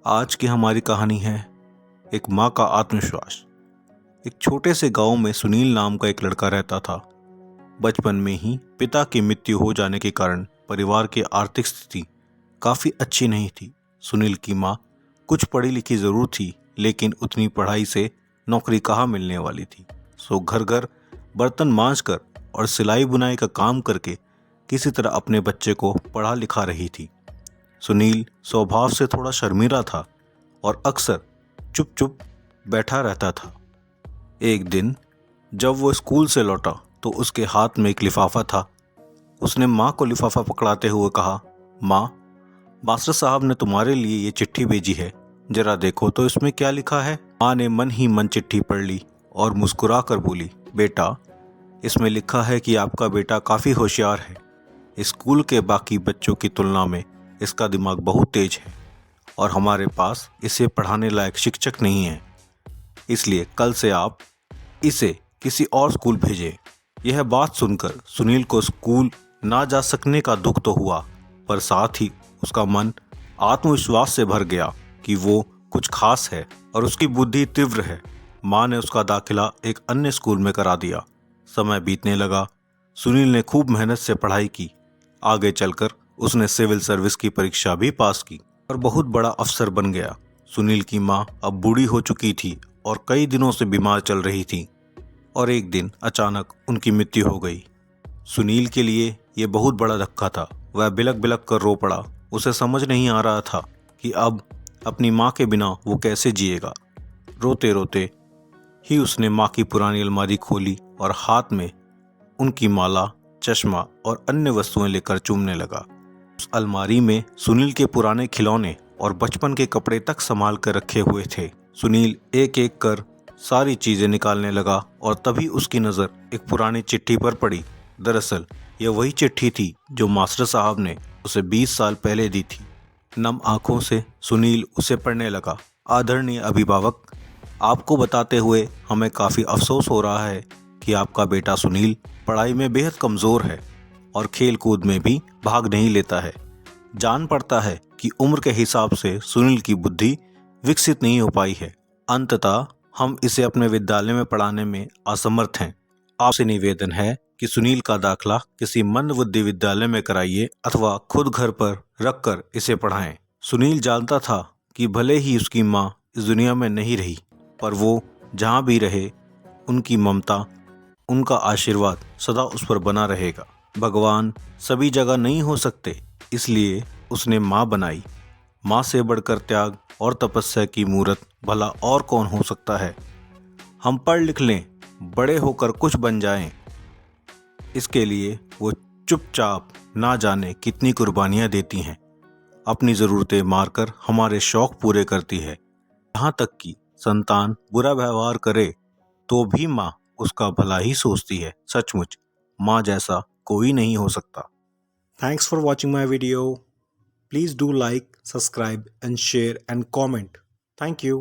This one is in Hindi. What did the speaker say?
आज की हमारी कहानी है एक माँ का आत्मविश्वास। एक छोटे से गांव में सुनील नाम का एक लड़का रहता था। बचपन में ही पिता की मृत्यु हो जाने के कारण परिवार की आर्थिक स्थिति काफ़ी अच्छी नहीं थी। सुनील की माँ कुछ पढ़ी लिखी ज़रूर थी, लेकिन उतनी पढ़ाई से नौकरी कहाँ मिलने वाली थी। सो घर घर बर्तन मांजकर और सिलाई बुनाई का काम करके किसी तरह अपने बच्चे को पढ़ा लिखा रही थी। सुनील स्वभाव से थोड़ा शर्मीला था और अक्सर चुप चुप बैठा रहता था। एक दिन जब वो स्कूल से लौटा तो उसके हाथ में एक लिफाफा था। उसने माँ को लिफाफा पकड़ाते हुए कहा, माँ, मास्टर साहब ने तुम्हारे लिए ये चिट्ठी भेजी है, जरा देखो तो इसमें क्या लिखा है। माँ ने मन ही मन चिट्ठी पढ़ ली और मुस्कुरा कर बोली, बेटा, इसमें लिखा है कि आपका बेटा काफ़ी होशियार है। स्कूल के बाकी बच्चों की तुलना में इसका दिमाग बहुत तेज है और हमारे पास इसे पढ़ाने लायक शिक्षक नहीं है, इसलिए कल से आप इसे किसी और स्कूल भेजें। यह बात सुनकर सुनील को स्कूल ना जा सकने का दुख तो हुआ, पर साथ ही उसका मन आत्मविश्वास से भर गया कि वो कुछ खास है और उसकी बुद्धि तीव्र है। माँ ने उसका दाखिला एक अन्य स्कूल में करा दिया। समय बीतने लगा। सुनील ने खूब मेहनत से पढ़ाई की। आगे चलकर उसने सिविल सर्विस की परीक्षा भी पास की और बहुत बड़ा अफसर बन गया। सुनील की माँ अब बूढ़ी हो चुकी थी और कई दिनों से बीमार चल रही थी और एक दिन अचानक उनकी मृत्यु हो गई। सुनील के लिए ये बहुत बड़ा धक्का था। वह बिलक बिलक कर रो पड़ा। उसे समझ नहीं आ रहा था कि अब अपनी माँ के बिना वो कैसे जिएगा। रोते रोते ही उसने माँ की पुरानी अलमारी खोली और हाथ में उनकी माला, चश्मा और अन्य वस्तुएं लेकर चूमने लगा। उस अलमारी में सुनील के पुराने खिलौने और बचपन के कपड़े तक संभाल कर रखे हुए थे। सुनील एक एक कर सारी चीजें निकालने लगा और तभी उसकी नज़र एक पुरानी चिट्ठी पर पड़ी। दरअसल यह वही चिट्ठी थी जो मास्टर साहब ने उसे 20 साल पहले दी थी। नम आंखों से सुनील उसे पढ़ने लगा। आदरणीय अभिभावक, आपको बताते हुए हमें काफ़ी अफसोस हो रहा है कि आपका बेटा सुनील पढ़ाई में बेहद कमज़ोर है और खेल कूद में भी भाग नहीं लेता है। जान पड़ता है कि उम्र के हिसाब से सुनील की बुद्धि विकसित नहीं हो पाई है। अंततः हम इसे अपने विद्यालय में पढ़ाने में असमर्थ हैं। आपसे निवेदन है कि सुनील का दाखिला किसी मंदबुद्धि विद्यालय में कराइए अथवा खुद घर पर रखकर इसे पढ़ाएं। सुनील जानता था कि भले ही उसकी माँ इस दुनिया में नहीं रही, पर वो जहाँ भी रहे उनकी ममता, उनका आशीर्वाद सदा उस पर बना रहेगा। भगवान सभी जगह नहीं हो सकते, इसलिए उसने माँ बनाई। माँ से बढ़कर त्याग और तपस्या की मूरत भला और कौन हो सकता है। हम पढ़ लिख लें, बड़े होकर कुछ बन जाएं, इसके लिए वो चुपचाप ना जाने कितनी कुर्बानियाँ देती हैं। अपनी ज़रूरतें मारकर हमारे शौक़ पूरे करती है। यहाँ तक कि संतान बुरा व्यवहार करे तो भी माँ उसका भला ही सोचती है। सचमुच माँ जैसा कोई नहीं हो सकता। Thanks for watching my video. Please do like, subscribe and share and comment. Thank you.